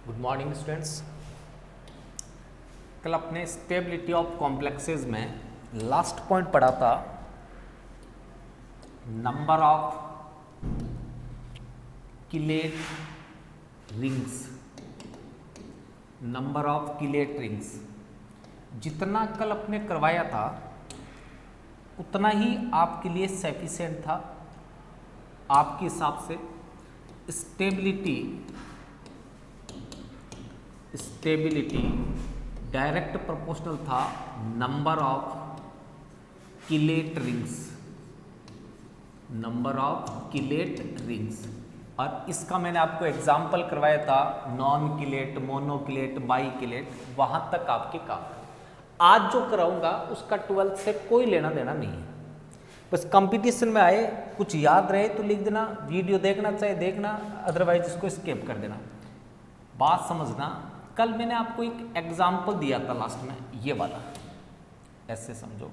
Good morning students. कल अपने stability of complexes में लास्ट पॉइंट पढ़ा था number of chelate rings. Number of chelate rings जितना कल अपने करवाया था उतना ही आपके लिए सफिशिएंट था। आपके हिसाब से स्टेबिलिटी डायरेक्ट प्रोपोर्शनल था number of chelate rings. Number of chelate rings, और इसका मैंने आपको एग्जाम्पल करवाया था नॉन किलेट, मोनोकिलेट, बाई किलेट। वहां तक आपके काम। आज जो कराऊंगा उसका 12th से कोई लेना देना नहीं है। बस कंपटीशन में आए कुछ याद रहे तो लिख देना, वीडियो देखना चाहे देखना, अदरवाइज इसको स्किप कर देना। बात समझना, कल मैंने आपको एक एग्जाम्पल दिया था लास्ट में, ये वाला, ऐसे समझो।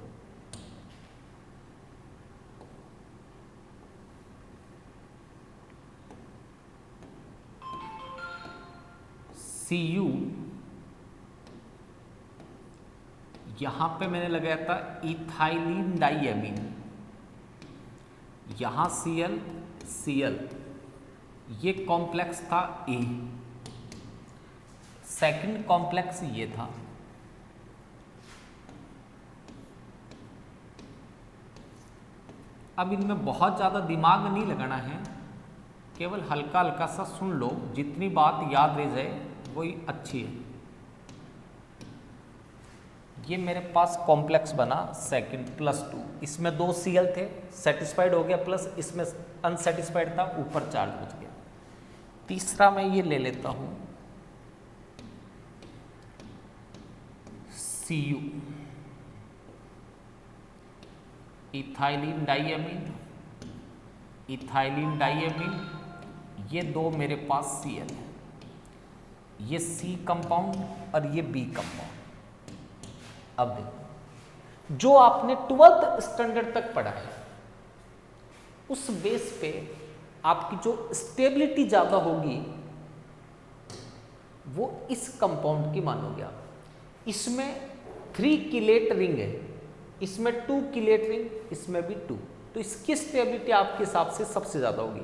Cu यहां पे मैंने लगाया था इथाइलिन डाइएमीन, यहां Cl, ये कॉम्प्लेक्स था ए, सेकंड कॉम्प्लेक्स ये था। अब इनमें बहुत ज़्यादा दिमाग नहीं लगाना है, केवल हल्का हल्का सा सुन लो, जितनी बात याद रह जाए वही अच्छी है। ये मेरे पास कॉम्प्लेक्स बना सेकंड +2, इसमें 2 Cl थे, सेटिस्फाइड हो गया, प्लस इसमें अनसेटिस्फाइड था, ऊपर चार्ज बच गया। तीसरा मैं ये ले लेता हूं Cu, इथाइलिन डाइएमीन, ये 2 मेरे पास Cl है, ये C कंपाउंड और ये B कंपाउंड। अब देखो, जो आपने 12th स्टैंडर्ड तक पढ़ा है उस बेस पे आपकी जो स्टेबिलिटी ज्यादा होगी वो इस कंपाउंड की मानोगे आप। इसमें 3 किलेट रिंग है, इसमें 2 किलेट रिंग, इसमें भी 2, तो इसकी स्टेबिलिटी आपके हिसाब से सबसे ज्यादा होगी।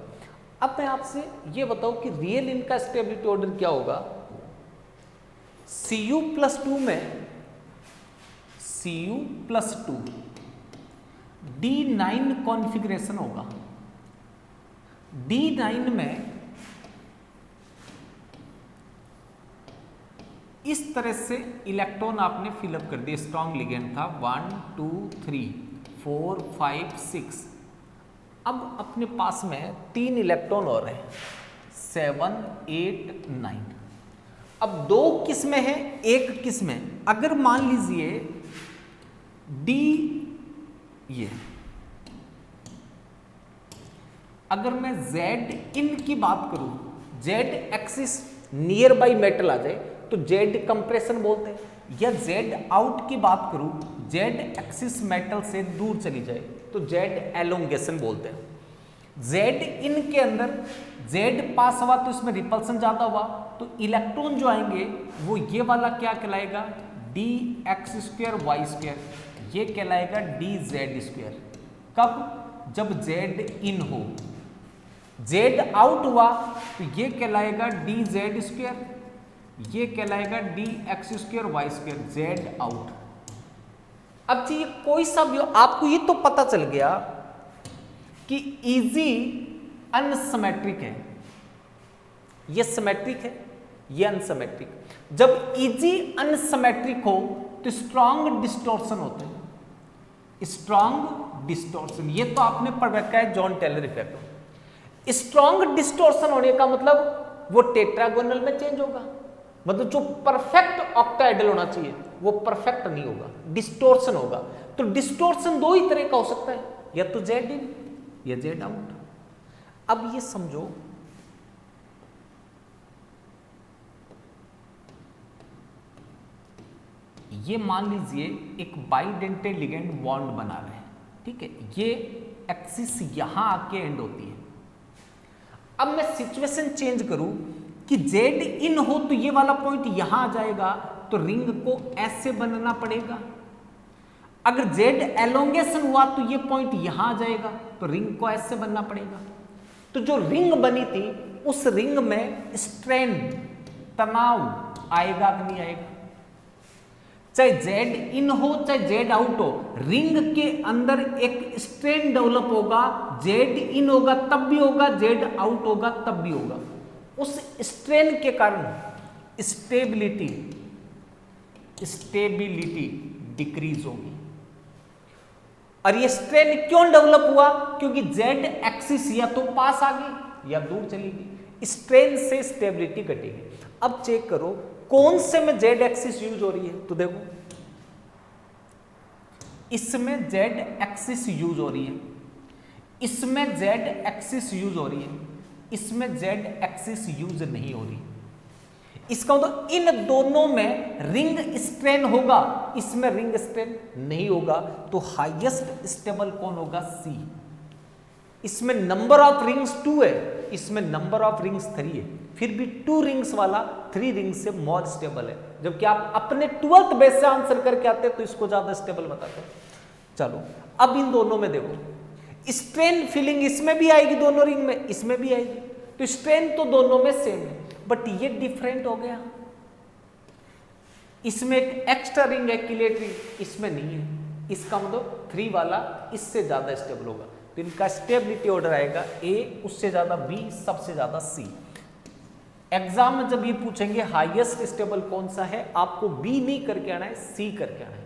अब मैं आपसे ये बताऊं कि रियल इनका स्टेबिलिटी ऑर्डर क्या होगा। Cu+2 में Cu+2 D9 कॉन्फ़िगरेशन होगा। D9 में इस तरह से इलेक्ट्रॉन आपने फिलअप कर दिए, स्ट्रॉन्ग लिगेंड था 1 2 3 4 5 6। अब अपने पास में 3 इलेक्ट्रॉन और हैं 7 8 9। अब 2 किस्में हैं, एक किस्में, अगर मान लीजिए D ये, अगर मैं Z इन की बात करूं, Z axis near by metal आ जाए तो Z कंप्रेशन बोलते हैं, या Z आउट की बात करूं, Z एक्सिस मेटल से दूर चली जाए तो Z एलोंगेशन बोलते हैं। Z इन के अंदर Z पास हुआ तो इसमें रिपल्सन ज्यादा हुआ, तो इलेक्ट्रॉन जो आएंगे वो ये वाला क्या कहलाएगा, dx²y², ये कहलाएगा dz²। कब, जब Z इन हो। Z आउट हुआ तो ये कहलाएगा dz², ये कहलाएगा dx²y², Z आउट। अब जी कोई सा भी हो, आपको ये तो पता चल गया कि इजी अनसिमेट्रिक है, ये सिमेट्रिक है, ये अनसिमेट्रिक। जब इजी अनसिमेट्रिक हो तो स्ट्रॉन्ग डिस्टॉर्शन होते हैं, स्ट्रॉन्ग डिस्टॉर्शन, ये तो आपने पढ़ रखा है Jahn Teller effect. Strong distortion होने का मतलब वो टेट्रागोनल में चेंज होगा, मतलब जो परफेक्ट ऑक्टाहेड्रल होना चाहिए वो परफेक्ट नहीं होगा, डिस्टॉर्शन होगा। तो डिस्टॉर्शन 2 ही तरह का हो सकता है, या तो Z इन या Z आउट। अब ये समझो, ये मान लीजिए एक बाइडेंटेड लिगेंड बॉन्ड बना रहे हैं, ठीक है, ये एक्सिस यहां आके एंड होती है। अब मैं सिचुएशन चेंज करूं, कि जेड इन हो तो ये वाला पॉइंट यहां आ जाएगा, तो रिंग को ऐसे बनना पड़ेगा। अगर जेड एलोंगेशन हुआ तो ये पॉइंट यहां आ जाएगा, तो रिंग को ऐसे बनना पड़ेगा। तो जो रिंग बनी थी उस रिंग में स्ट्रेन तनाव आएगा कि नहीं आएगा? चाहे जेड इन हो चाहे जेड आउट हो, रिंग के अंदर एक स्ट्रेन डेवलप होगा। जेड इन होगा तब भी होगा, जेड आउट होगा तब भी होगा। उस स्ट्रेन के कारण स्टेबिलिटी डिक्रीज होगी। और ये स्ट्रेन क्यों डेवलप हुआ? क्योंकि जेड एक्सिस या तो पास आ गई या दूर चली गई, स्ट्रेन से स्टेबिलिटी घटेगी। अब चेक करो कौन से में जेड एक्सिस यूज हो रही है, तो देखो इसमें जेड एक्सिस यूज हो रही है, इसमें जेड एक्सिस यूज हो रही है, इसमें जेड एक्सिस यूज नहीं हो रही। इसका मतलब इन दोनों में रिंग स्ट्रेन होगा, इसमें रिंग स्ट्रेन नहीं होगा, तो हाईएस्ट स्टेबल कौन होगा? सी। इसमें नंबर ऑफ रिंग्स 2 है, इसमें नंबर ऑफ रिंग्स 3 है, फिर भी 2 रिंग्स वाला 3 रिंग्स से मोर स्टेबल है। जबकि आप अपने 12th बेस से आंसर करके आते हैं तो इसको ज्यादा स्टेबल बताते हैं। चलो अब इन दोनों में देखो, स्ट्रेन फीलिंग इसमें भी आएगी, दोनों रिंग में, इसमें भी आएगी, तो स्ट्रेन तो दोनों में सेम है, बट ये डिफरेंट हो गया। इसमें एक एक्स्ट्रा रिंग है किलेट रिंग, इसमें नहीं है। इसका मतलब 3 वाला इससे ज्यादा स्टेबल होगा, तो इनका स्टेबिलिटी ऑर्डर आएगा ए, उससे ज्यादा बी, सबसे ज्यादा सी। एग्जाम में जब ये पूछेंगे हाईएस्ट स्टेबल कौन सा है, आपको बी नहीं करके आना है, सी करके आना है।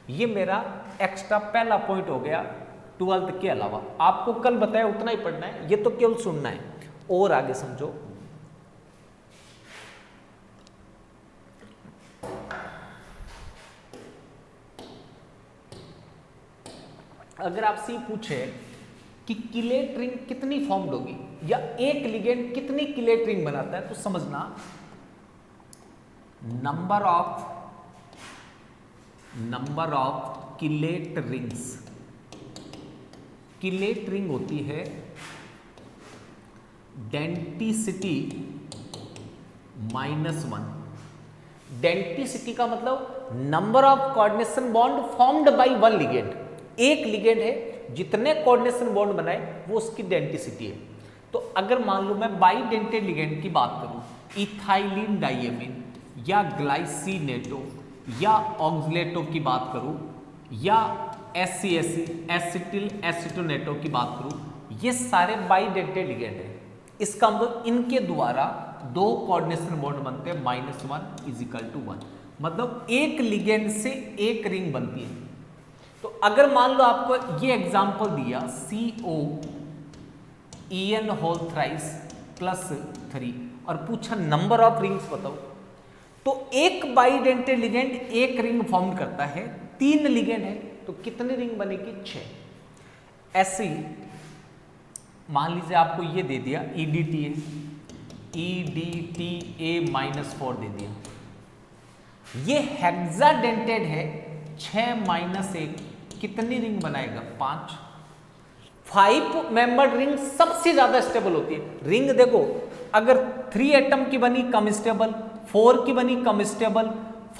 ये मेरा एक्स्ट्रा पहला पॉइंट हो गया 12th के अलावा। आपको कल बताया उतना ही पढ़ना है, ये तो केवल सुनना है, और आगे समझो। अगर आपसे पूछे कि किलेट रिंग कितनी फॉर्म्ड होगी या एक लिगेंड कितनी किलेट रिंग बनाता है, तो समझना number of chelate rings. Chelate ring होती है डेंटिसिटी -1। डेंटिसिटी का मतलब number of coordination bond formed by one ligand. एक लिगेंड है, जितने कोऑर्डिनेशन बॉन्ड बनाए वो उसकी डेंटिसिटी है। तो अगर मान लो मैं बाइडेंटेड लिगेंड की बात करूं, इथाइलिन डाइएमिन या ग्लाइसिनेटो या ऑक्सलेटो की बात करूं, या एसिटिल एसिटोनेटो की बात करूं, ये सारे बाइडेंटेड लिगेंड है। इसका मतलब इनके द्वारा 2 कोऑर्डिनेशन बॉन्ड बनते हैं, -1 = 1। मतलब एक लिगेंड से एक रिंग बनती है। तो अगर मान लो आपको ये एग्जांपल दिया COEN3 और पूछा नंबर ऑफ रिंग्स बताओ, तो एक बाइडेंटेड लिगेंड एक रिंग फॉर्म करता है, 3 लिगेंड है तो कितनी रिंग बनेगी? 6। ऐसे मान लीजिए आपको ये दे दिया EDTA -4 दे दिया, ये हेक्साडेंटेड है, 6 - 1 कितनी रिंग बनाएगा? 5। 5 मेंबर्ड रिंग सबसे ज्यादा स्टेबल होती है। रिंग देखो, अगर 3 एटम की बनी कम स्टेबल, 4 की बनी कम स्टेबल,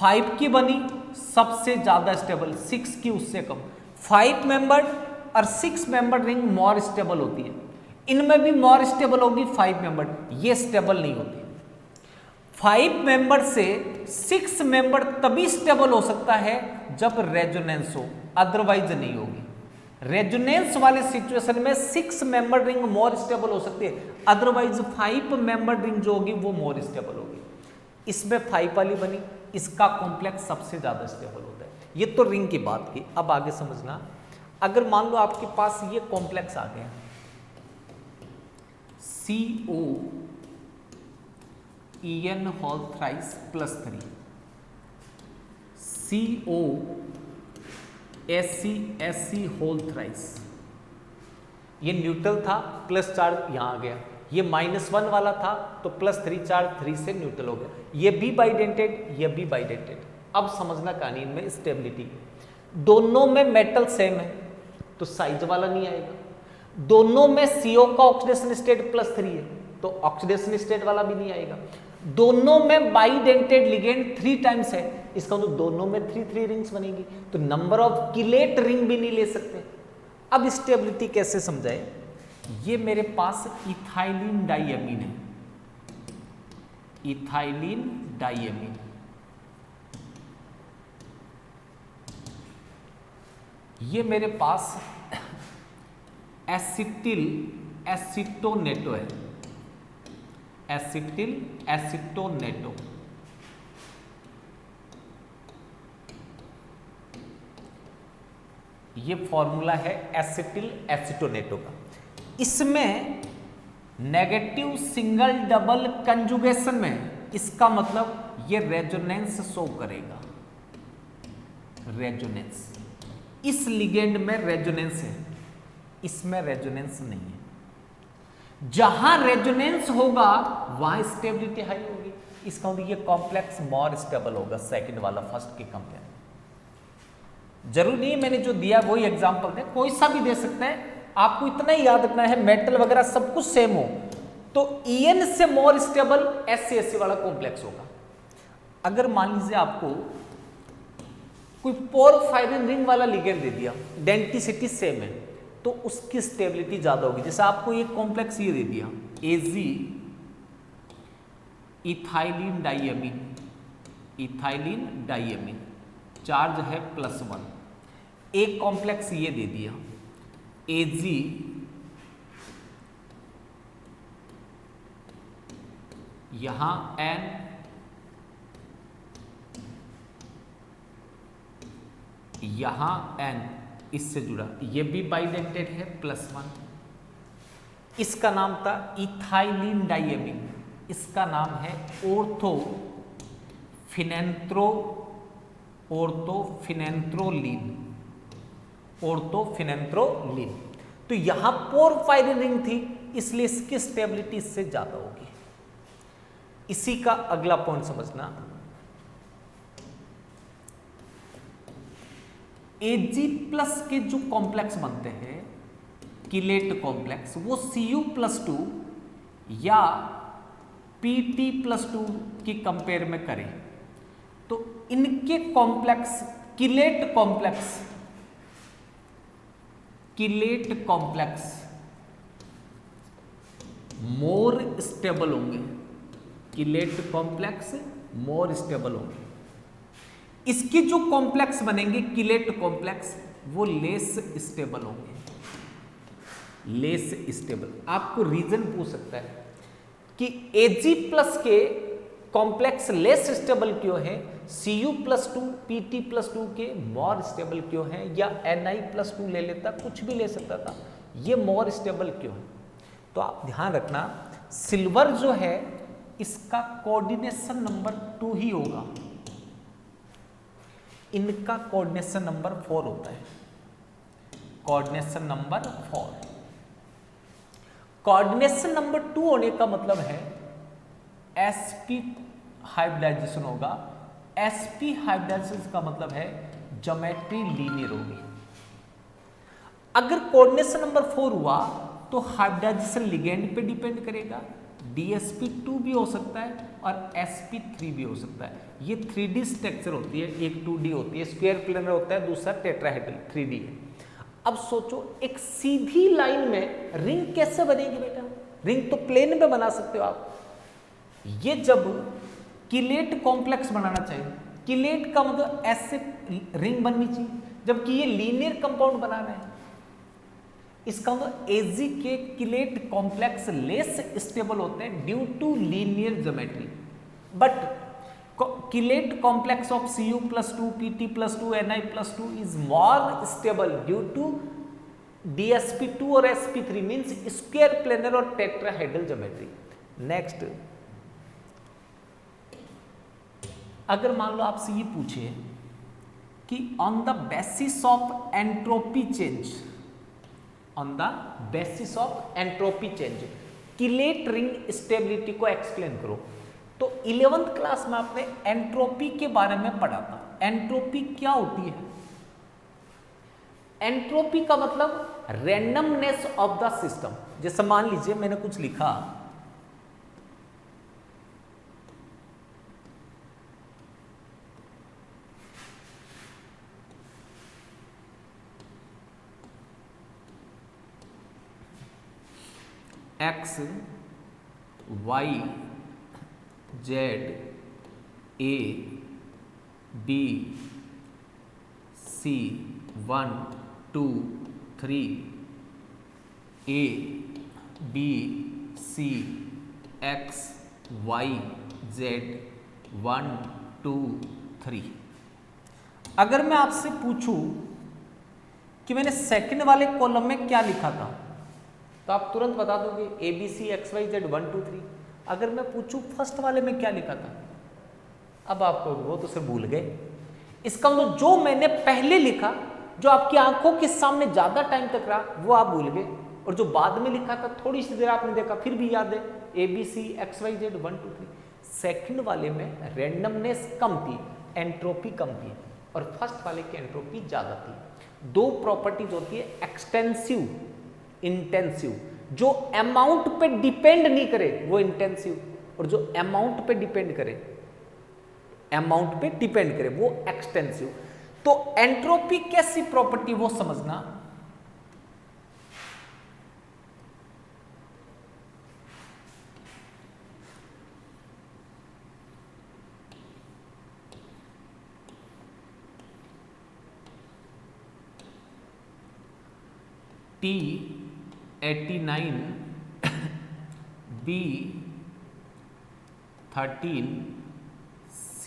5 की बनी सबसे ज्यादा स्टेबल, 6 की उससे कम। 5 मेंबर्ड और 6 मेंबर्ड रिंग मोर स्टेबल होती है। इनमें भी मोर स्टेबल होगी 5 मेंबर्ड, ये स्टेबल नहीं होती। 5 मेंबर से 6 मेंबर तभी स्टेबल हो सकता है जब रेजोनेंस हो, अदरवाइज नहीं होगी। रेजोनेंस वाले सिचुएशन में 6 मेंबर रिंग मोर स्टेबल हो सकती है, अदरवाइज 5 मेंबर रिंग जो होगी वो मोर स्टेबल होगी। इसमें 5 वाली बनी, इसका कॉम्प्लेक्स सबसे ज्यादा स्टेबल होता है। ये तो रिंग की बात की। अब आगे समझना, अगर मान लो आपके पास ये कॉम्प्लेक्स आ गया COEN3 COSC3, ये न्यूट्रल था, प्लस चार्ज यहां आ गया। ये -1 वाला था तो +3 चार्ज 3 से न्यूट्रल हो गया। ये भी बाइडेंटेड, ये भी बाइडेंटेड। अब समझना कहानी इनमें स्टेबिलिटी, दोनों में मेटल सेम है तो साइज वाला नहीं आएगा। दोनों में CO का ऑक्सीडेशन स्टेट +3 है तो ऑक्सीडेशन स्टेट वाला भी नहीं आएगा। दोनों में बाइडेंटेड लिगेंड 3 टाइम्स है, इसका मतलब दोनों में 3 रिंग्स बनेगी, तो नंबर ऑफ किलेट रिंग भी नहीं ले सकते। अब स्टेबिलिटी कैसे समझाए, ये मेरे पास इथाइलिन डाइएमीन है, इथाइलिन डाइएमीन, ये मेरे पास एसिटिल एसिटोनेटो है, एसिटिल एसिटोनेटो, ये फॉर्मूला है एसिटिल एसिटोनेटो का। इसमें नेगेटिव सिंगल डबल कंजुगेशन में इसका मतलब ये रेजोनेंस शो करेगा, रेजोनेंस, इस लिगेंड में रेजोनेंस है, इसमें रेजोनेंस नहीं है। जहां रेजोनेंस होगा वहां स्टेबिलिटी हाई होगी, इसका मतलब ये कॉम्प्लेक्स मोर स्टेबल होगा सेकंड वाला फर्स्ट के कंपेयर में। जरूरी नहीं मैंने जो दिया वही एग्जांपल दे, कोई सा भी दे सकते हैं, आपको इतना ही याद रखना है मेटल वगैरह सब कुछ सेम हो तो EN से मोर स्टेबल SC वाला कॉम्प्लेक्स होगा। अगर मान लीजिए आपको कोई पोरफायरिन रिंग वाला लिगेंड दे दिया, डेंसिटी सेम है, तो उसकी स्टेबिलिटी ज्यादा होगी। जैसे आपको ये कॉम्प्लेक्स ये दे दिया AG ethylene diamine, ethylene diamine, charge है +1, एक कॉम्प्लेक्स ये दे दिया AG यहां N, यहां N इससे जुड़ा, ये भी बाइडेंटेड है +1, इसका नाम था इथाइलिन डाइएमीन, इसका नाम है ऑर्थोफिनेंथ्रोलीन। तो यहां पोरफायरिन रिंग थी इसलिए इसकी स्टेबिलिटी इससे ज्यादा होगी। इसी का अगला पॉइंट समझना, Ag+ के जो कॉम्प्लेक्स बनते हैं किलेट कॉम्प्लेक्स, वो Cu+2 या Pt+2 की कंपेयर में करें तो इनके complex chelate complex more stable होंगे, किलेट कॉम्प्लेक्स मोर स्टेबल होंगे। इसके जो कॉम्प्लेक्स बनेंगे किलेट कॉम्प्लेक्स वो लेस स्टेबल होंगे, लेस स्टेबल। आपको रीजन पूछ सकता है कि Ag+ के कॉम्प्लेक्स लेस स्टेबल क्यों है, Cu+2 Pt+2 के मोर स्टेबल क्यों है, या Ni+2 ले लेता, कुछ भी ले सकता था, ये मोर स्टेबल क्यों है। तो आप ध्यान रखना सिल्वर जो है इसका कोऑर्डिनेशन नंबर 2 ही होगा, इनका कोऑर्डिनेशन नंबर 4 होता है, कोऑर्डिनेशन नंबर 4। कोऑर्डिनेशन नंबर 2 होने का मतलब है sp हाइब्रिडाइजेशन होगा, sp हाइब्रिडाइजेशन का मतलब है ज्योमेट्री लीनियर होगी। अगर कोऑर्डिनेशन नंबर 4 हुआ तो हाइब्रिडाइजेशन लिगेंड पे डिपेंड करेगा, dsp2 भी हो सकता है और sp3 भी हो सकता है। ये 3D स्ट्रक्चर होती है, एक 2D होती है, स्क्वायर प्लेनर होता है, दूसरा टेट्राहेड्रल 3D है। अब सोचो एक सीधी लाइन में रिंग कैसे बनेगी बेटा, रिंग तो प्लेन में बना सकते हो आप। ये जब किलेट कॉम्प्लेक्स बनाना चाहिए, किलेट का मतलब ऐसे रिंग बननी चाहिए, जबकि ये लीनियर कंपाउंड बनाना है। इसका मतलब Ag के किलेट कॉम्प्लेक्स लेस स्टेबल होते हैं due to linear geometry, but chelate complex of Cu+2 Pt+2 Ni+2 is more stable due to dsp2 और sp3 मींस स्क्वायर प्लेनर और टेट्राहेड्रल ज्योमेट्री। नेक्स्ट, अगर मान लो आपसे ये पूछे कि on the basis of entropy change, on the basis of entropy change chelate ring stability को एक्सप्लेन करो, तो 11th क्लास में आपने एंट्रोपी के बारे में पढ़ा था। एंट्रोपी क्या होती है? एंट्रोपी का मतलब रैंडमनेस ऑफ द सिस्टम। जैसे मान लीजिए मैंने कुछ लिखा X Y Z A B C 1 2 3 A B C X Y Z 1 2 3। अगर मैं आपसे पूछूं कि मैंने सेकंड वाले कॉलम में क्या लिखा था तो आप तुरंत बता दोगे A B C X Y Z 1 2 3। अगर मैं पूछूं फर्स्ट वाले में क्या लिखा था, अब आपको वो तो सिर्फ भूल गए। इसका मतलब जो मैंने पहले लिखा, जो आपकी आंखों के सामने ज्यादा टाइम तक रहा, वो आप भूल गए, और जो बाद में लिखा था थोड़ी सी देर आपने देखा फिर भी याद है, A B C X Y Z 1 2 3। Second वाले में रैंडमनेस कम थी, एंट्रोपी कम थी, और फर्स्ट वाले की एंट्रोपी ज्यादा थी। दो प्रॉपर्टीज होती है, एक्सटेंसिव, इंटेंसिव। जो अमाउंट पे डिपेंड नहीं करे वो इंटेंसिव, और जो अमाउंट पे डिपेंड करे, अमाउंट पे डिपेंड करे वो एक्सटेंसिव। तो एंट्रोपी कैसी प्रॉपर्टी वो समझना। T89 B13 C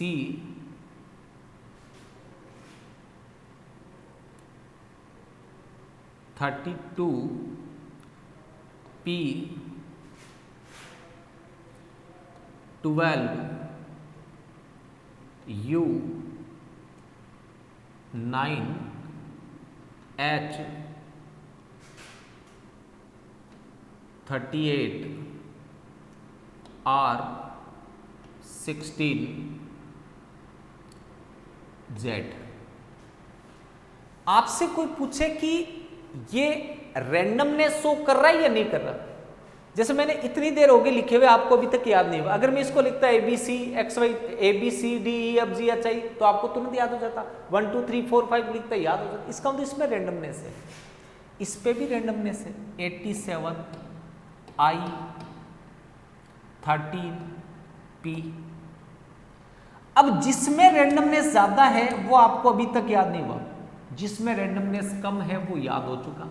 32 P 12 U 9 H 38 R 16 Z। आपसे कोई पूछे कि ये रैंडमनेस शो कर रहा है या नहीं कर रहा, जैसे मैंने इतनी देर हो गई लिखे हुए, आपको अभी तक याद नहीं हुआ। अगर मैं इसको लिखता A B C X Y A B C D E F G H I तो आपको तुरंत याद हो जाता, 1 2 3 4 5 लिखता याद हो जाता। इसका मतलब इसमें रैंडमनेस है, इस पे भी रैंडमनेस है। 87 I 13 P। अब जिसमें रैंडमनेस ज्यादा है वो आपको अभी तक याद नहीं हुआ, जिसमें रैंडमनेस कम है वो याद हो चुका।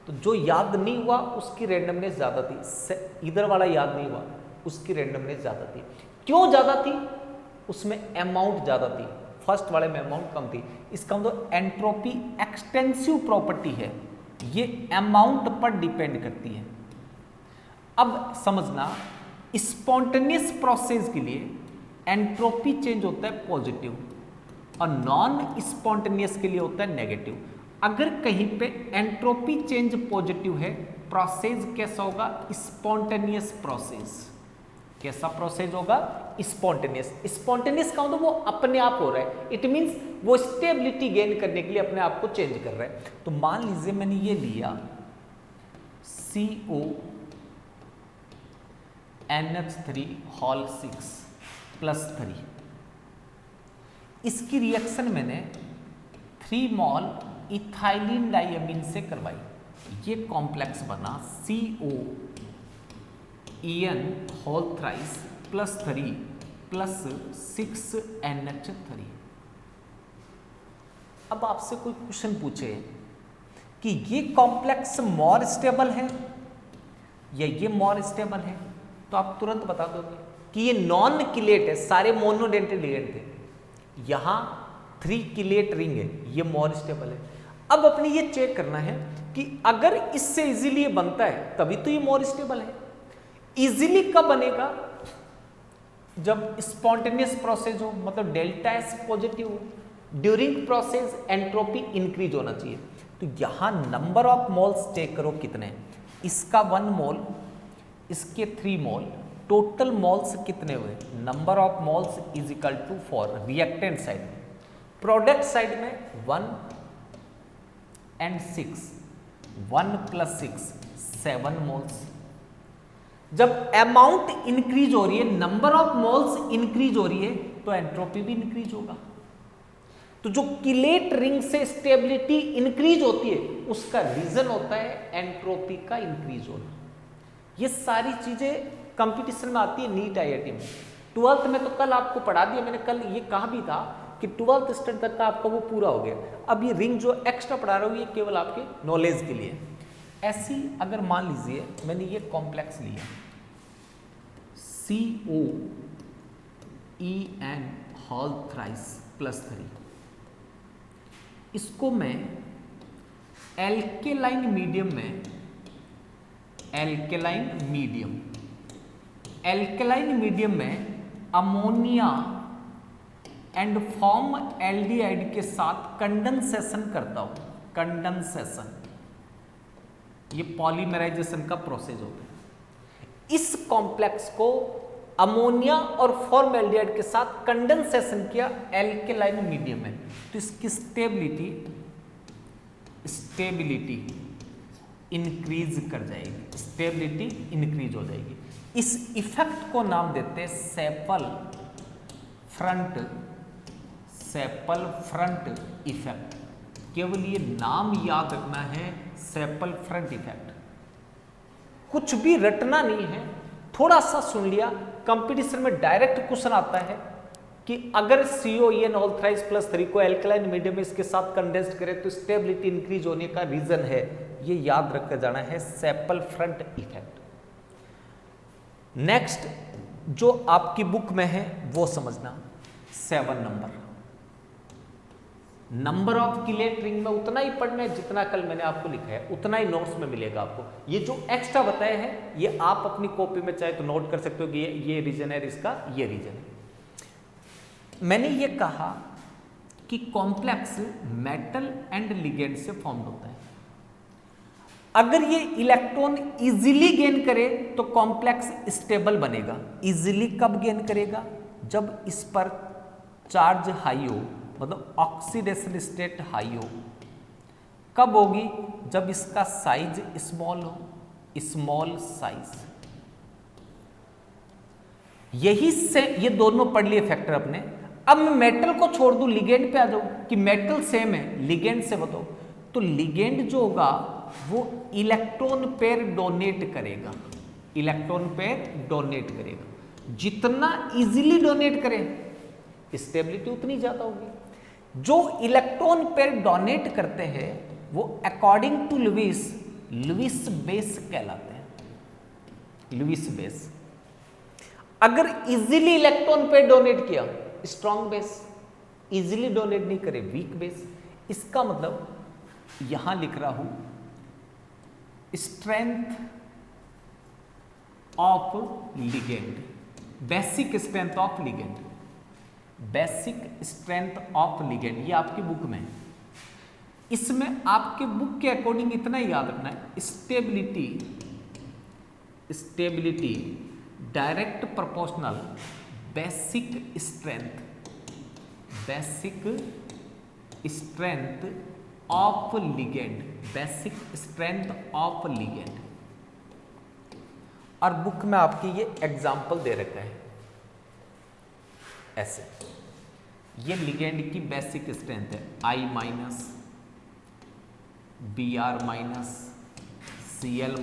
तो जो याद नहीं हुआ उसकी रैंडमनेस ज्यादा थी, इधर वाला याद नहीं हुआ उसकी रैंडमनेस ज्यादा थी। क्यों ज्यादा थी? उसमें अमाउंट ज्यादा थी, फर्स्ट वाले में अमाउंट कम थी। इसका मतलब एंट्रोपी एक्सटेंसिव प्रॉपर्टी है, ये अमाउंट पर डिपेंड करती है। अब समझना, स्पॉन्टेनियस प्रोसेस के लिए एंट्रोपी चेंज होता है पॉजिटिव, और नॉन स्पॉन्टेनियस के लिए होता है नेगेटिव। अगर कहीं पे एंट्रोपी चेंज पॉजिटिव है, प्रोसेस कैसा होगा? Spontaneous process. कैसा प्रोसेस होगा? स्पॉन्टेनियस। स्पॉन्टेनियस का मतलब वो अपने आप हो रहा है, इट मींस वो स्टेबिलिटी गेन करने के लिए अपने आप को चेंज कर रहा है। तो मान लीजिए मैंने ये लिया CONH3 होल 6 प्लस 3, इसकी रिएक्शन मैंने 3 मोल इथाइलिन डाइअमीन से करवाई, ये कॉम्प्लेक्स बना COEN whole thrice plus 3 plus 6NH3। अब आपसे कोई क्वेश्चन पूछे कि ये कॉम्प्लेक्स मोर स्टेबल है या ये मोर स्टेबल है, तो आप तुरंत बता दोगे कि ये नॉन किलेट है, सारे मोनोडेंटेड लिगेंड थे। यहां 3 किलेट रिंग है, ये मोर स्टेबल है। अब अपने ये चेक करना है कि अगर इससे इजीली ये बनता है तभी तो ये मोर स्टेबल है। इजीली कब बनेगा? जब स्पॉन्टेनियस प्रोसेस हो, मतलब डेल्टा एस पॉजिटिव हो। ड्यूरिंग प्रोसेस एंट्रोपी इंक्रीज होना चाहिए। तो यहां नंबर ऑफ मोल्स चेक करो कितने, इसका 1 मोल, इसके 3 मोल, टोटल मोल्स कितने हुए? Number of moles is equal to 4 reactant side में, प्रोडक्ट साइड में 1 and 6, 1 + 6 7 मोल्स। जब अमाउंट इंक्रीज हो रही है, नंबर ऑफ मोल्स इंक्रीज हो रही है, तो एंट्रोपी भी इंक्रीज होगा। तो जो किलेट रिंग से स्टेबिलिटी इंक्रीज होती है उसका रीजन होता है एंट्रोपी का इंक्रीज होना। ये सारी चीजें कंपटीशन में आती है नीट IIT में। 12th में तो कल आपको पढ़ा दिया मैंने, कल ये कहा भी था कि 12th स्टैंडर्ड तक का आपका वो पूरा हो गया। अब ये रिंग जो एक्स्ट्रा पढ़ा रहा हूँ ये केवल आपके नॉलेज के लिए। ऐसी अगर मान लीजिए मैंने ये कॉम्प्लेक्स लिया COEN होल थ्राइस +3, इसको मैं एल्केलाइन मीडियम में अमोनिया एंड फॉर्म एल्डिहाइड के साथ कंडेंसेशन करता हूं। कंडेंसेशन ये पॉलीमराइजेशन का प्रोसेस होता है। इस कॉम्प्लेक्स को अमोनिया और फॉर्मल्डिहाइड के साथ कंडेंसेशन किया एल्केलाइन मीडियम में, तो इसकी स्टेबिलिटी इंक्रीज कर जाएगी, स्टेबिलिटी इंक्रीज हो जाएगी। इस इफेक्ट को नाम देते हैं सेपल फ्रंट इफेक्ट। केवल ये नाम याद रखना है, सेपल फ्रंट इफेक्ट। कुछ भी रटना नहीं है, थोड़ा सा सुन लिया। कंपटीशन में डायरेक्ट क्वेश्चन आता है कि अगर COEN होल थ्राइस +3 को एल्कलाइन मीडियम में इसके साथ कंडेंस्ड करें तो स्टेबिलिटी इंक्रीज होने का रीजन है, ये याद रखकर जाना है, सेपल फ्रंट इफेक्ट। नेक्स्ट जो आपकी बुक में है वो समझना, 7 नंबर ऑफ किलेट रिंग में उतना ही पढ़ना है जितना कल मैंने आपको लिखा है, उतना ही नोट्स में मिलेगा आपको। ये जो एक्स्ट्रा बताया है ये आप अपनी कॉपी में चाहे तो नोट कर सकते हो कि ये रीजन है, इसका ये रीजन है। मैंने ये कहा कि कॉम्प्लेक्स मेटल एंड लिगेंड से फॉर्म्ड होता है। अगर ये इलेक्ट्रॉन इजीली गेन करे तो कॉम्प्लेक्स स्टेबल बनेगा। इजीली कब गेन करेगा? जब इस पर चार्ज हाई हो, मतलब ऑक्सीडेशन स्टेट हाई हो। कब होगी? जब इसका साइज स्मॉल हो, स्मॉल साइज। यही से ये दोनों पढ़ लिए फैक्टर अपने। अब मैं मेटल को छोड़ दूं, लिगेंड पे आ जाऊं कि मेटल सेम है, लिगेंड से बताओ। तो लिगेंड जो होगा वो इलेक्ट्रॉन पेयर डोनेट करेगा, इलेक्ट्रॉन पेयर डोनेट करेगा। जितना इजीली डोनेट करे स्टेबिलिटी उतनी ज्यादा होगी। जो इलेक्ट्रॉन पेयर डोनेट करते हैं वो अकॉर्डिंग टू लुईस बेस कहलाते हैं, लुईस बेस। अगर इजीली इलेक्ट्रॉन पेयर डोनेट किया स्ट्रॉन्ग बेस, इजीली डोनेट नहीं करे वीक बेस। इसका मतलब यहां लिख रहा हूं strength of ligand, basic strength of ligand, basic strength of ligand, ये आपकी बुक में है। इसमें आपके बुक के अकॉर्डिंग इतना ही याद रखना है, stability direct proportional basic strength of ligand, basic strength of ligand. और बुक में आपकी ये एग्जाम्पल दे रखा है ऐसे। ये लिगेंड की बेसिक स्ट्रेंथ है I-, Br-, Cl-,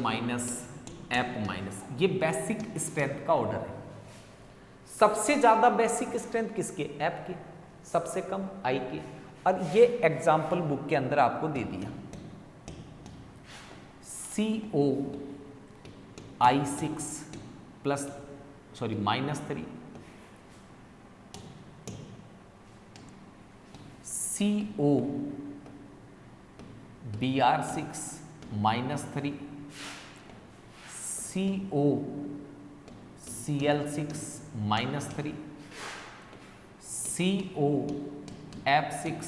F-। ये बेसिक स्ट्रेंथ का ऑर्डर है। सबसे ज्यादा बेसिक स्ट्रेंथ किसकी? F की, सबसे कम I की। और ये एग्जाम्पल बुक के अंदर आपको दे दिया। CO(I6) -3, CO(Br6) -3, COCl6 -3, COF6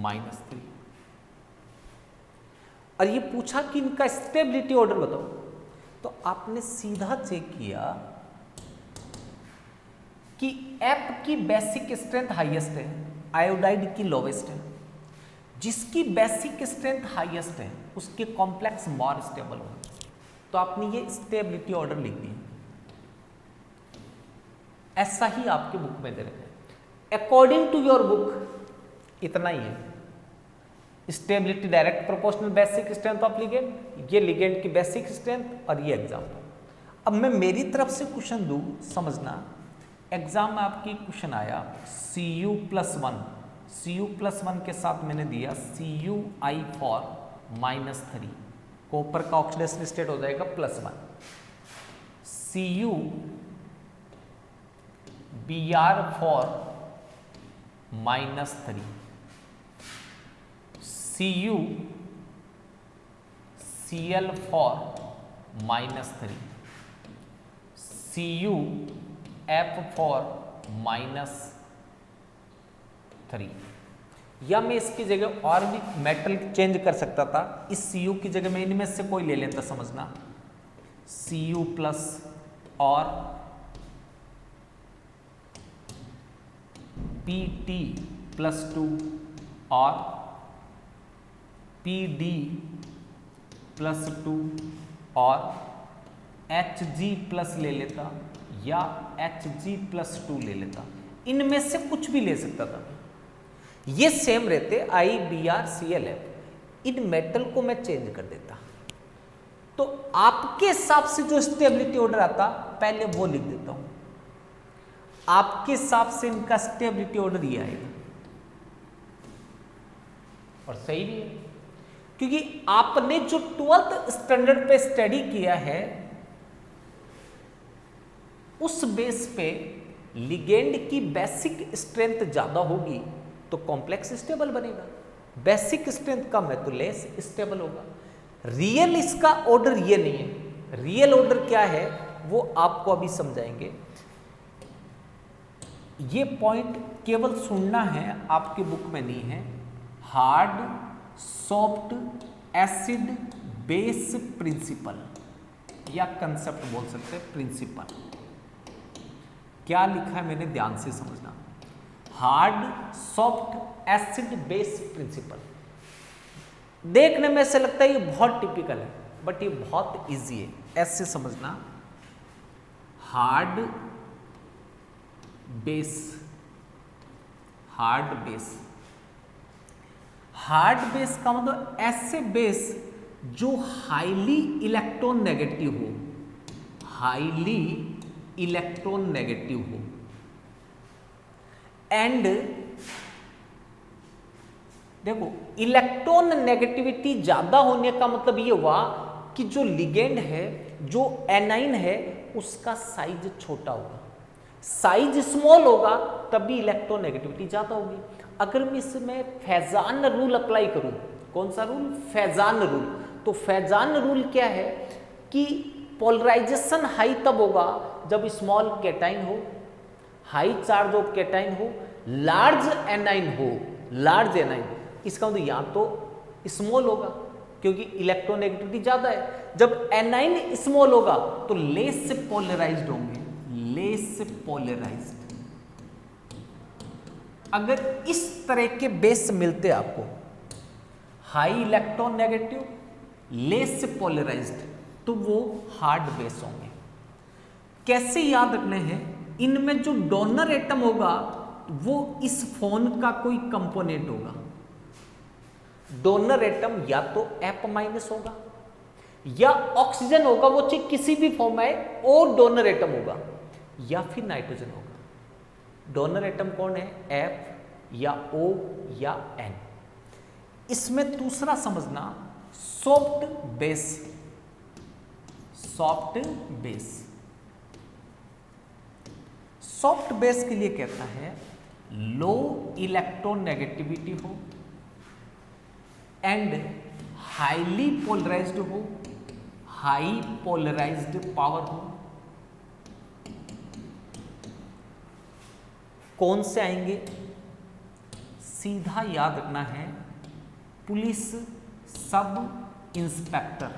-3। और ये पूछा कि इनका स्टेबिलिटी ऑर्डर बताओ, तो आपने सीधा चेक किया कि F की बेसिक स्ट्रेंथ हाईएस्ट है, आयोडाइड की लोवेस्ट है। जिसकी बेसिक स्ट्रेंथ हाईएस्ट है उसके कॉम्प्लेक्स मोर स्टेबल होगा। तो आपने ये स्टेबिलिटी ऑर्डर लिख दिया। ऐसा ही आपके बुक में दे रखा है। अकॉर्डिंग टू योर बुक इतना ही है। Stability direct proportional basic strength of ligand, ये लिगेंड की बेसिक स्ट्रेंथ और ये एग्जाम्पल। अब मैं मेरी तरफ से क्वेश्चन दूं, समझना। एग्जाम में आपकी क्वेश्चन आया Cu+1, Cu+1 के साथ मैंने दिया Cu(i4) -3, कॉपर का ऑक्सीडेशन स्टेट हो जाएगा +1, Cu(Br4) -3, CuCl4 -3, CuF4 -3। या मैं इसकी जगह और भी मेटल चेंज कर सकता था, इस Cu की जगह मैं इनमें से कोई ले लेता, समझना, Cu+ और Pt+2 और Pd+2 और Hg+ ले लेता या Hg+2 ले लेता, इनमें से कुछ भी ले सकता था। ये सेम रहते IBrClF, इन मेटल को मैं चेंज कर देता। तो आपके हिसाब से जो स्टेबिलिटी ऑर्डर आता पहले वो लिख देता हूं। आपके हिसाब से इनका स्टेबिलिटी ऑर्डर ये आएगा, और सही भी है, क्योंकि आपने जो 12th स्टैंडर्ड पे स्टडी किया है उस बेस पे लिगेंड की बेसिक स्ट्रेंथ ज्यादा होगी तो कॉम्प्लेक्स स्टेबल बनेगा, बेसिक स्ट्रेंथ कम है तो लेस स्टेबल होगा। रियल इसका ऑर्डर ये नहीं है, रियल ऑर्डर क्या है वो आपको अभी समझाएंगे। ये पॉइंट केवल सुनना है, आपके बुक में नहीं है। Hard soft acid base principle या कंसेप्ट बोल सकते हैं, प्रिंसिपल क्या लिखा है मैंने ध्यान से समझना। Hard soft acid base principle, देखने में ऐसे लगता है ये बहुत टिपिकल है, बट ये बहुत इजी है, ऐसे समझना। Hard base, hard base, hard base का मतलब ऐसे बेस जो हाईली इलेक्ट्रॉन नेगेटिव हो, हाईली इलेक्ट्रॉन नेगेटिव हो, एंड देखो इलेक्ट्रॉन नेगेटिविटी ज्यादा होने का मतलब ये हुआ कि जो लिगेंड है, जो एनाइन है, उसका साइज छोटा होगा। साइज स्मॉल होगा तभी इलेक्ट्रॉन नेगेटिविटी ज्यादा होगी। अगर मैं इसमें फैजान रूल अप्लाई करूं, कौन सा रूल? फैजान रूल। तो फैजान रूल क्या है कि पोलराइजेशन हाई तब होगा जब स्मॉल कैटाइन हो, हाई चार्ज ऑफ कैटाइन हो, लार्ज एनाइन हो, लार्ज एनाइन। इसका मतलब या तो स्मॉल होगा क्योंकि इलेक्ट्रोनेगेटिविटी ज्यादा है, जब एनाइन स्मॉल होगा तो लेस पोलराइज्ड होंगे, लेस पोलराइज्ड। अगर इस तरह के बेस मिलते आपको, high electron negative, less polarized, तो वो हार्ड बेस होंगे। कैसे याद रखने हैं? इनमें जो डोनर एटम होगा वो इस फोन का कोई कंपोनेंट होगा। डोनर एटम या तो F- होगा या ऑक्सीजन होगा, वो चाहे किसी भी फॉर्म में, और डोनर एटम होगा या फिर नाइट्रोजन होगा। डोनर एटम कौन है? F या O या N। इसमें दूसरा समझना, soft base, soft base, soft base के लिए कहता है लो इलेक्ट्रॉन नेगेटिविटी हो एंड हाईली पोलराइज्ड हो, हाई पोलराइज्ड पावर हो। कौन से आएंगे? सीधा याद रखना है, पुलिस सब इंस्पेक्टर।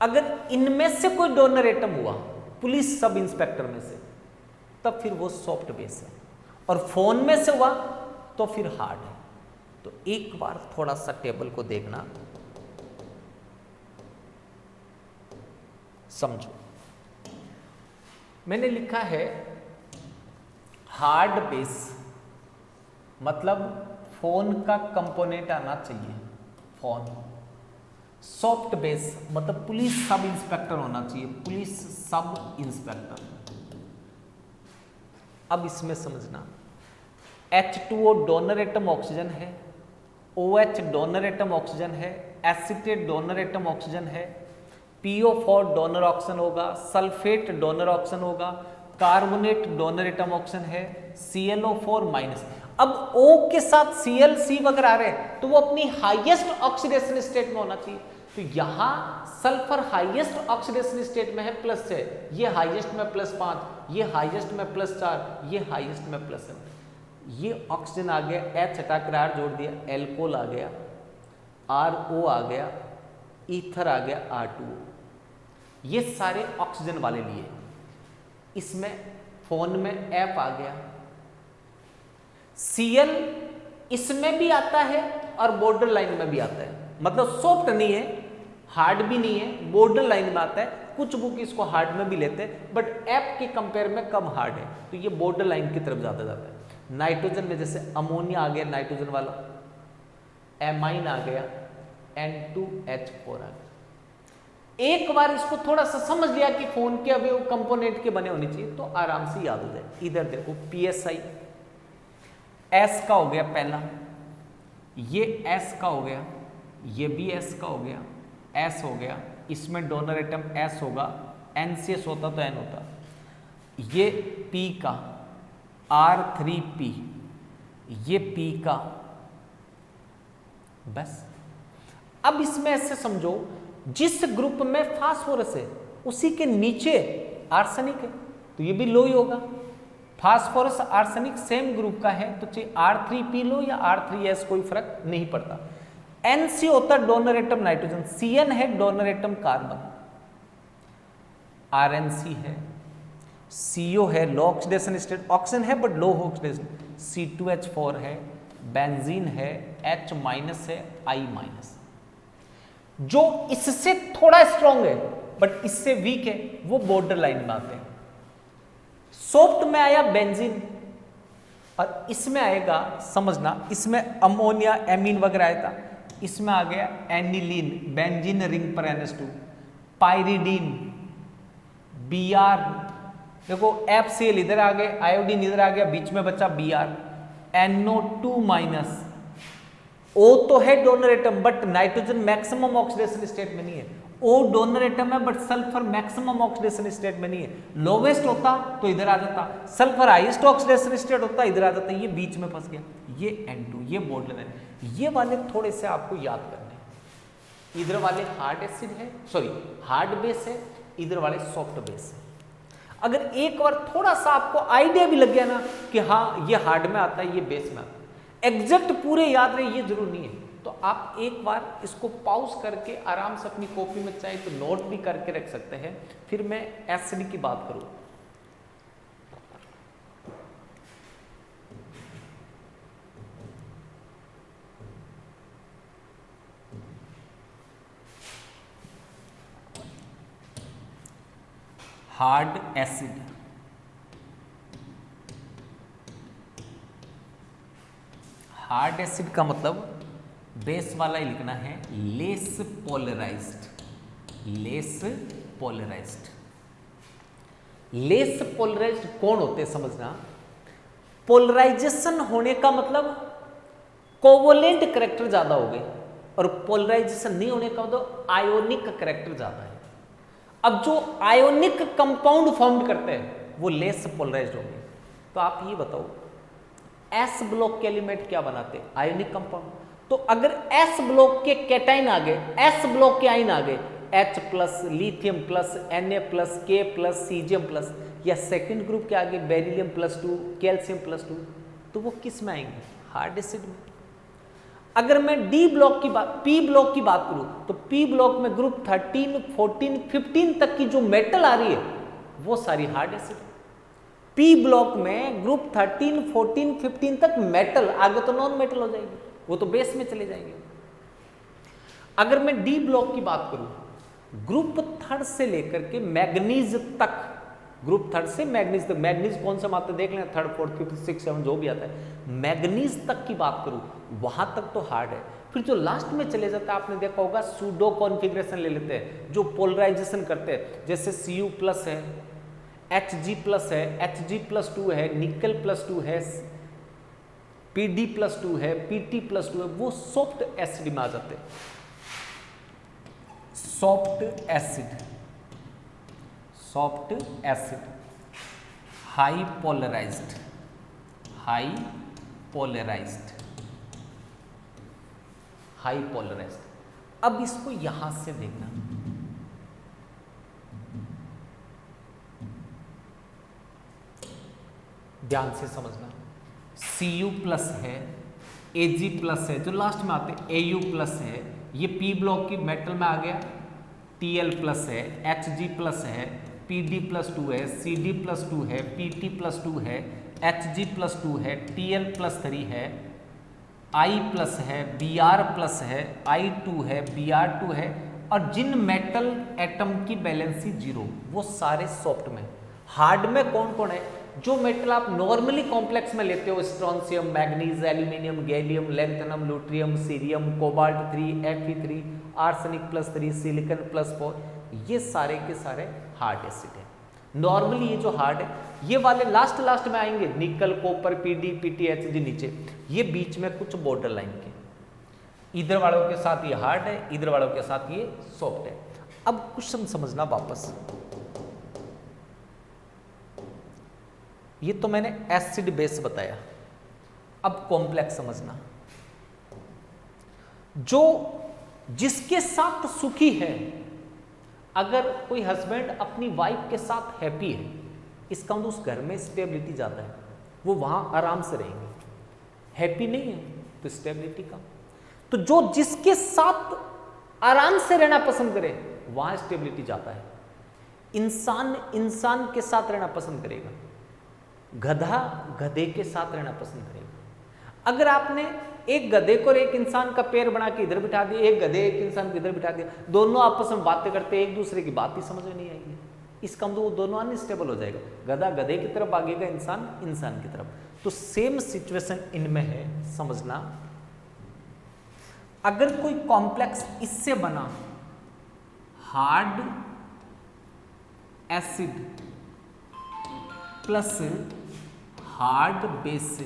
अगर इनमें से कोई डोनर एटम हुआ पुलिस सब इंस्पेक्टर में से, तब फिर वो सॉफ्ट बेस है, और फोन में से हुआ तो फिर हार्ड है। तो एक बार थोड़ा सा टेबल को देखना, समझो। मैंने लिखा है हार्ड बेस, मतलब फोन का कंपोनेंट आना चाहिए, फोन। सॉफ्ट बेस मतलब पुलिस सब इंस्पेक्टर होना चाहिए, पुलिस सब इंस्पेक्टर। अब इसमें समझना, H2O डोनर एटम ऑक्सीजन है, OH डोनर एटम ऑक्सीजन है, एसीटेट डोनर एटम ऑक्सीजन है, PO4 डोनर ऑक्सीजन होगा, सल्फेट डोनर ऑक्सीजन होगा, कार्बोनेट डोनर एटम ऑक्सीजन है, ClO4 माइनस। अब O के साथ Cl C वगैरह आ रहे हैं तो वो अपनी हाईएस्ट ऑक्सीडेशन स्टेट में होना चाहिए। तो यहां सल्फर हाईएस्ट ऑक्सीडेशन स्टेट में है +6, ये हाईएस्ट में +5, ये हाईएस्ट में +4, ये हाईएस्ट में +7। ये ऑक्सीजन आ गया, H हटा कर R जोड़ दिया, एल्कोहल आ गया, RO आ गया, ईथर आ गया, R2O। ये सारे ऑक्सीजन वाले लिए। इसमें फोन में F आ गया, Cl इसमें भी आता है और बॉर्डर लाइन में भी आता है, मतलब सॉफ्ट नहीं है, हार्ड भी नहीं है, बॉर्डर लाइन में आता है। कुछ बुक इसको हार्ड में भी लेते हैं, बट F के कंपेयर में कम हार्ड है, तो ये बॉर्डर लाइन की तरफ ज्यादा जाता है। नाइट्रोजन में जैसे अमोनिया आ गया, नाइट्रोजन वाला, एमाइन आ गया, N2H4 आ गया। एक बार इसको थोड़ा सा समझ लिया कि फोन के अवयव कंपोनेंट के बने होने चाहिए तो आराम से याद हो जाए। इधर देखो PSI S का हो गया पहला, ये S का हो गया, ये भी S का हो गया, S हो गया, इसमें डोनर एटम S होगा, NCS होता तो N होता। ये P का R3P, ये P का, बस। अब इसमें ऐसे समझो, जिस ग्रुप में फास्फोरस है उसी के नीचे आर्सेनिक है, तो ये भी लो ही होगा। फास्फोरस आर्सेनिक सेम ग्रुप का है तो चाहे R3P लो या R3S कोई फर्क नहीं पड़ता। NC होता है डोनर एटम नाइट्रोजन, CN है डोनर एटम कार्बन, RNC है, CO है लो ऑक्सीडेशन स्टेट, ऑक्सीजन है बट लो ऑक्सीडेशन, C2H4 है, बेंजीन है, H माइनस है, I माइनस। जो इससे थोड़ा स्ट्रॉन्ग है बट इससे वीक है वो बॉर्डर लाइन में आते हैं। सॉफ्ट में आया बेंजीन और इसमें आएगा, समझना, इसमें अमोनिया एमीन वगैरह आया था, इसमें आ गया एनिलीन, बेंजीन रिंग पर NH2, पायरिडीन, Br, देखो FCl इधर आ गए, आयोडीन इधर आ गया, बीच में बचा Br, NO2 माइनस। O तो है donor atom but nitrogen maximum oxidation state में नहीं है, O डोनर एटम है but sulphur maximum oxidation state में नहीं है। लोवेस्ट होता तो इधर आ जाता, सल्फर हाईएस्ट ऑक्सीडेशन स्टेट होता इधर आ जाता, ये बीच में फंस गया। ये N2, ये बॉर्डर लाइन, ये वाले थोड़े से आपको याद करने हैं। इधर वाले हार्ड एसिड है, सॉरी हार्ड बेस है, इधर वाले सॉफ्ट बेस है। अगर एक बार थोड़ा सा आपको आइडिया भी लग गया ना कि हाँ ये हार्ड में आता है, ये बेस में आता है, एग्जैक्ट पूरे याद रहे ये जरूर नहीं है, तो आप एक बार इसको पॉज करके आराम से अपनी कॉपी में चाहे तो नोट भी करके रख सकते हैं। फिर मैं एसिड की बात करूं, हार्ड एसिड, हार्ड एसिड का मतलब बेस वाला ही लिखना है, less polarized, less polarized. Less polarized कौन होते हैं समझना, पोलराइजेशन होने का मतलब कोवलेंट करेक्टर ज्यादा हो गए, और पोलराइजेशन नहीं होने का मतलब आयोनिक करेक्टर ज्यादा है। अब जो आयोनिक कंपाउंड फॉर्म करते हैं वो लेस पोलराइज्ड होंगे। तो आप ये बताओ S ब्लॉक के एलिमेंट क्या बनाते हैं, आयोनिक कंपाउंड। तो अगर S ब्लॉक के कैटाइन आ गए, S ब्लॉक के आयन आ गए, H plus, lithium plus, Na plus, K plus, caesium plus, या सेकंड ग्रुप के आगे बेरिलियम +2, कैल्शियम +2, तो वो किस में आएंगे, हार्ड एसिड में। अगर मैं D ब्लॉक की बात, P ब्लॉक की बात करूं तो P ब्लॉक में ग्रुप 13, 14, 15 तक की जो मेटल आ रही है वो सारी हार्ड एसिड। P ब्लॉक में ग्रुप 13, 14, 15 तक मेटल, आगे तो नॉन मेटल हो जाएगी, वो तो बेस में चले जाएंगे। अगर मैं D ब्लॉक की बात करूं, ग्रुप 3 से लेकर के मैग्नीज तक, ग्रुप 3 से मैग्नीज तक, मैग्नीज कौन सा मात्रा देख लें, 3rd 4th 5th 6th 7th जो भी आता है, मैग्नीज तक की बात करूं वहां तक तो हार्ड है। फिर जो लास्ट में चले जाता है, आपने देखा होगा सूडो कॉन्फ़िगरेशन ले लेते हैं जो पोलराइजेशन करते हैं, जैसे Cu प्लस है, Hg प्लस है, Hg+2 है, निकल +2 है, Pd+2 है, Pt+2 है, वो सॉफ्ट एसिड में आ जाते हैं। Soft acid, soft acid, high polarized, high polarized, high polarized. अब इसको यहां से देखना, ध्यान से समझना। Cu प्लस है, Ag प्लस है, जो लास्ट में आते हैं Au प्लस है, ये P ब्लॉक की मेटल में आ गया, Tl प्लस है, Hg प्लस है, Pd+2 है, Cd+2 है, Pt+2 है, Hg+2 है, Tl+3 है, I प्लस है, Br प्लस है, I2 है, Br2 है, और जिन मेटल एटम की वैलेंसी 0 वो सारे सॉफ्ट में। हार्ड में कौन कौन है? जो मेटल आप नॉर्मली कॉम्प्लेक्स में लेते हो, strontium, manganese, aluminium, gallium, lanthanum, lutetium, cerium, cobalt 3, Fe3, arsenic +3, silicon +4, ये सारे के सारे हार्ड एसिड है। नॉर्मली ये जो हार्ड है, ये वाले लास्ट में आएंगे, निकल, कॉपर, Pd, Pt, Hg नीचे, ये बीच में कुछ बॉर्डर लाइन के, इधर वालों के साथ ये हार्ड है, इधर वालों के साथ ये सॉफ्ट है। अब क्वेश्चन समझना वापस, ये तो मैंने एसिड बेस बताया, अब कॉम्प्लेक्स समझना। जो जिसके साथ सुखी है, अगर कोई हस्बैंड अपनी वाइफ के साथ हैप्पी है, इसका मतलब उस घर में स्टेबिलिटी ज़्यादा है, वो वहां आराम से रहेंगे। हैप्पी नहीं है तो स्टेबिलिटी कम। तो जो जिसके साथ आराम से रहना पसंद करे, वहां स्टेबिलिटी ज़्यादा है। इंसान के साथ रहना पसंद करेगा, गधा गधे के साथ रहना पसंद करेगा। अगर आपने एक गधे को और एक इंसान का पैर बना के इधर बिठा दिया, एक गधे एक इंसान को इधर बिठा दिया, दोनों आपस में बातें करते, एक दूसरे की बात ही समझ में नहीं आएगी, इसका मतलब वो दोनों अनस्टेबल हो जाएगा। गधा गधे की तरफ भागेगा, इंसान इंसान की तरफ। तो सेम सिचुएशन इनमें है, समझना। अगर कोई कॉम्प्लेक्स इससे बना, hard acid plus hard base से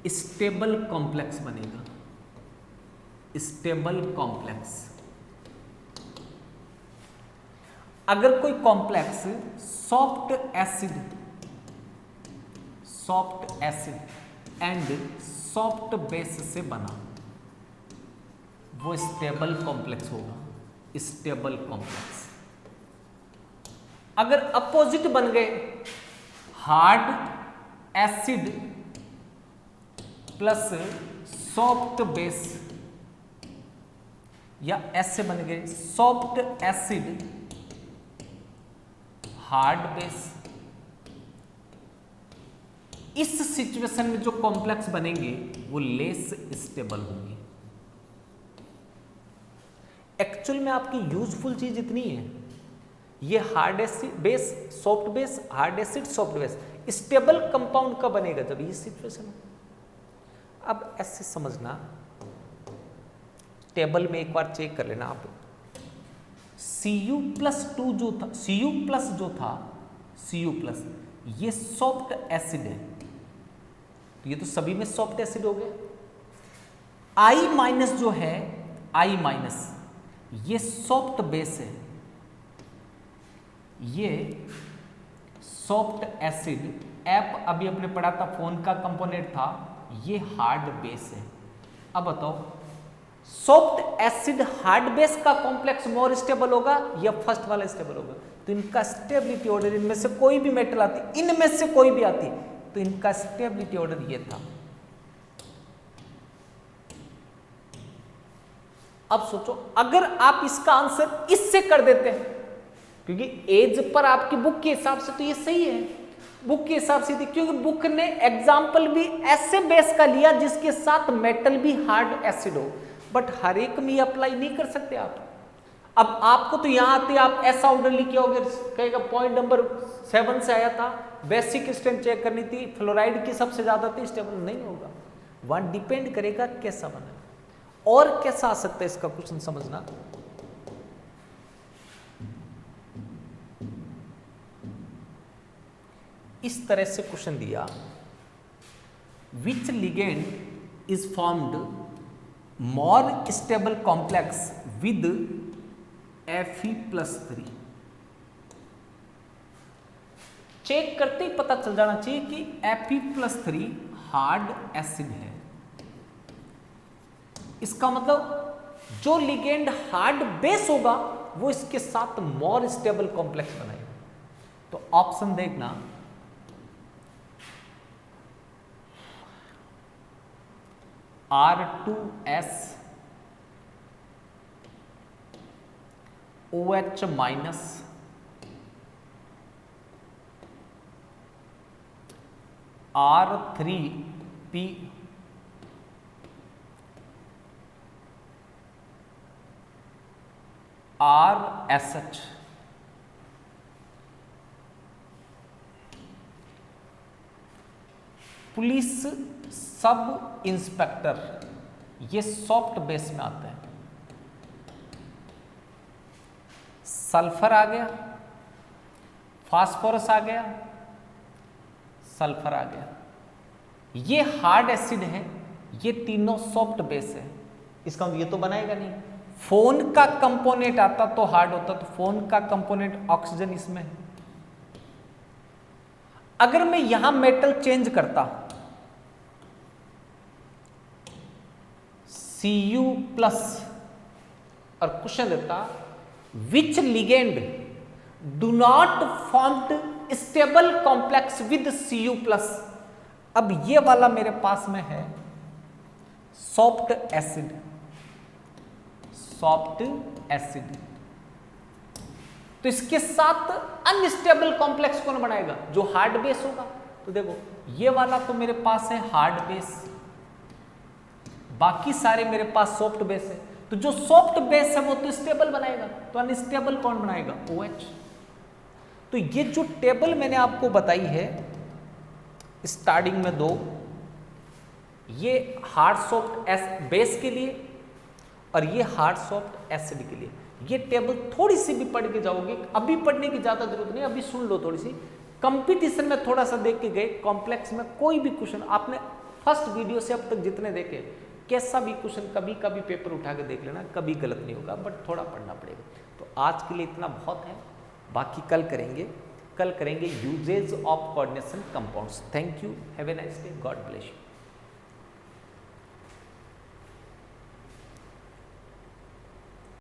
स्टेबल कॉम्प्लेक्स बनेगा, स्टेबल कॉम्प्लेक्स। अगर कोई complex soft acid and soft base से बना, वो स्टेबल कॉम्प्लेक्स होगा, स्टेबल कॉम्प्लेक्स। अगर अपोजिट बन गए, hard acid plus soft base, या ऐसे बन गए सॉफ्ट एसिड हार्ड बेस, इस सिचुएशन में जो कॉम्प्लेक्स बनेंगे वो लेस स्टेबल होंगे। एक्चुअल में आपकी यूजफुल चीज इतनी है, ये hard acid base, soft base, hard acid, soft base, stable compound कब बनेगा? जब ये सिचुएशन हो। अब ऐसे समझना, टेबल में एक बार चेक कर लेना आप। Cu+2 जो था, Cu+ जो था, Cu+, ये सॉफ्ट एसिड है, तो ये तो सभी में सॉफ्ट एसिड हो गया। I- जो है, I-, ये सॉफ्ट बेस है, ये सॉफ्ट एसिड। F अभी अपने पढ़ा था, फोन का कंपोनेंट था, ये हार्ड बेस है। अब बताओ, सॉफ्ट एसिड हार्ड बेस का कॉम्प्लेक्स मोर स्टेबल होगा या फर्स्ट वाला स्टेबल होगा? तो इनका स्टेबिलिटी ऑर्डर, इनमें से कोई भी मेटल आती, इनमें से कोई भी आती, तो इनका स्टेबिलिटी ऑर्डर ये था। अब सोचो, अगर आप इसका आंसर इससे कर देते हैं, क्योंकि एज पर आपकी बुक के हिसाब से तो ये सही है, बुक के हिसाब से थी, क्योंकि बुक ने एग्जाम्पल भी ऐसे बेस का लिया जिसके साथ मेटल भी हार्ड एसिड हो, बट हर एक में अप्लाई नहीं कर सकते आप। अब आपको तो यहां आते, आप ऐसा ऑर्डर लिखे होगे, कहेगा पॉइंट नंबर 7 से आया था, बेसिक स्ट्रेंथ चेक करनी थी, फ्लोराइड की सबसे ज्यादा थी, स्टेबल नहीं होगा। वहां डिपेंड करेगा कैसा बना। और कैसा आ सकता है इसका क्वेश्चन समझना, इस तरह से क्वेश्चन दिया, which ligand is formed more stable complex with Fe+3। Check करते ही पता चल जाना चाहिए कि Fe+3 हार्ड एसिड है। इसका मतलब जो लिगेंड हार्ड बेस होगा वो इसके साथ मोर स्टेबल कॉम्प्लेक्स बनाएगा। तो ऑप्शन देखना, R2S OH minus R3P RSH, police sub inspector, ये सॉफ्ट बेस में आता है। सल्फर आ गया, फास्फोरस आ गया, सल्फर आ गया, ये हार्ड एसिड है, ये तीनों सॉफ्ट बेस है। इसका ये तो बनाएगा नहीं। फोन का कंपोनेंट आता तो हार्ड होता, तो फोन का कंपोनेंट ऑक्सीजन इसमें है। अगर मैं यहां मेटल चेंज करता, Cu+ और क्वेश्चन देता, which ligand do not formed stable complex with Cu+। अब ये वाला मेरे पास में है सॉफ्ट एसिड, सॉफ्ट एसिड, तो इसके साथ अनस्टेबल कॉम्प्लेक्स कौन बनाएगा? जो हार्ड बेस होगा। तो देखो ये वाला तो मेरे पास है हार्ड बेस, बाकी सारे मेरे पास सॉफ्ट बेस है। तो जो सॉफ्ट बेस है वो तो स्टेबल बनाएगा, तो अनस्टेबल कौन बनाएगा? OH। तो ये जो टेबल मैंने आपको बताई है स्टार्टिंग में दो, ये हार्ड सॉफ्ट बेस के लिए और ये हार्ड सॉफ्ट एसिड के लिए। ये टेबल थोड़ी सी भी पढ़ के जाओगे, अभी पढ़ने की ज्यादा जरूरत नहीं, अभी सुन लो थोड़ी सी। कंपटीशन में थोड़ा सा देख के गए, कॉम्प्लेक्स में कोई भी क्वेश्चन आपने फर्स्ट वीडियो से अब तक जितने देखे, कैसा भी क्वेश्चन कभी कभी पेपर उठा के देख लेना, कभी गलत नहीं होगा, बट थोड़ा पढ़ना पड़ेगा। तो आज के लिए इतना बहुत है, बाकी कल करेंगे uses of coordination compounds. Thank you, have a nice day, God bless you.